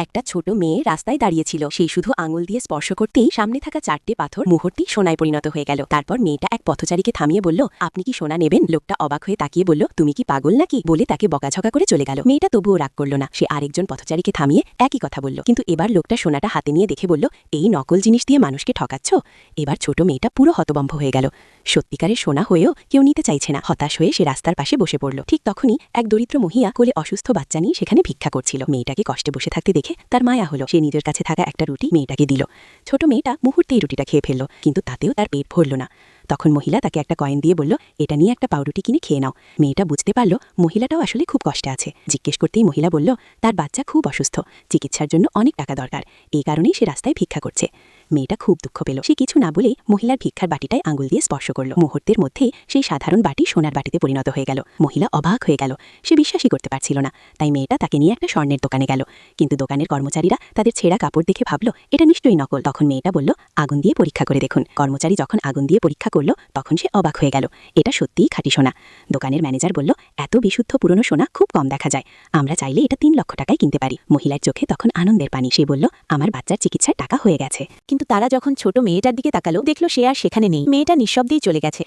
একটা ছোট মেয়ে রাস্তায় দাঁড়িয়েছিল। সেই শুধু আঙুল দিয়ে স্পর্শ করতেই সামনে থাকা 4টে পাথর মুহূর্তেই সোনায় পরিণত হয়ে গেল। তারপর মেয়েটা এক পথচারীকে থামিয়ে বলল, আপনি কি সোনা নেবেন? লোকটা অবাক হয়ে তাকিয়ে বলল, তুমি কি পাগল নাকি? বলে তাকে বকাঝকা করে চলে গেল। মেয়েটা তবুও রাগ করল না। সে আরেকজন পথচারীকে থামিয়ে একই কথা বলল। কিন্তু এবার লোকটা সোনাটা হাতে নিয়ে দেখে বলল, এই নকল জিনিস দিয়ে মানুষকে ঠকাচ্ছ? এবার ছোট মেয়েটা পুরো হতবম্ব হয়ে গেল। সত্যিকারের সোনা হয়েও কেউ নিতে চাইছে না। হতাশ হয়ে সে রাস্তার পাশে বসে পড়ল। ঠিক তখনই এক দরিদ্র মহিলা কোলে অসুস্থ বাচ্চা নিয়ে সেখানে ভিক্ষা করছিল। মেয়েটাকে কষ্টে বসে থাকতে দেখে তার মায়া হলো। সে নিজের কাছে থাকা একটা রুটি মেয়েটাকে দিল। ছোট মেয়েটা মুহূর্তেই রুটিটা খেয়ে ফেলল, কিন্তু তাতেও তার পেট ভরল না। তখন মহিলা তাকে একটা কয়েন দিয়ে বলল, এটা নিয়ে একটা পাউরুটি কিনে খেয়ে নাও। মেয়েটা বুঝতে পারল মহিলাটাও আসলে খুব কষ্টে আছে। জিজ্ঞেস করতেই মহিলা বলল, তার বাচ্চা খুব অসুস্থ, চিকিৎসার জন্য অনেক টাকা দরকার, এই কারণেই সে রাস্তায় ভিক্ষা করছে। মেয়েটা খুব দুঃখ পেল। সে কিছু না বলেই মহিলার ভিক্ষার বাটিটায় আঙুল দিয়ে স্পর্শ করল। মুহূর্তের মধ্যেই সেই সাধারণ বাটি সোনার বাটিতে পরিণত হয়ে গেল। মহিলা অবাক হয়ে গেল। সে বিশ্বাসই করতে পারছিল না। তাই মেয়েটা তাকে নিয়ে একটা স্বর্ণের দোকানে গেল। কিন্তু দোকানের কর্মচারীরা তাদের ছেঁড়া কাপড় দেখে ভাবল এটা নিশ্চয়ই নকল। তখন মেয়েটা বলল, আগুন দিয়ে পরীক্ষা করে দেখুন। কর্মচারী যখন আগুন দিয়ে পরীক্ষা করল তখন সে অবাক হয়ে গেল। এটা সত্যিই খাঁটি সোনা। দোকানের ম্যানেজার বলল, এত বিশুদ্ধ পুরনো সোনা খুব কম দেখা যায়, আমরা চাইলে এটা 3 লক্ষ টাকায় কিনতে পারি। মহিলার চোখে তখন আনন্দের পানি। সে বলল, আমার বাচ্চার চিকিৎসার টাকা হয়ে গেছে। কিন্তু তারা যখন ছোট মেয়েটার দিকে তাকালো দেখল সে আর সেখানে নেই। মেয়েটা নিঃশব্দেই চলে গেছে।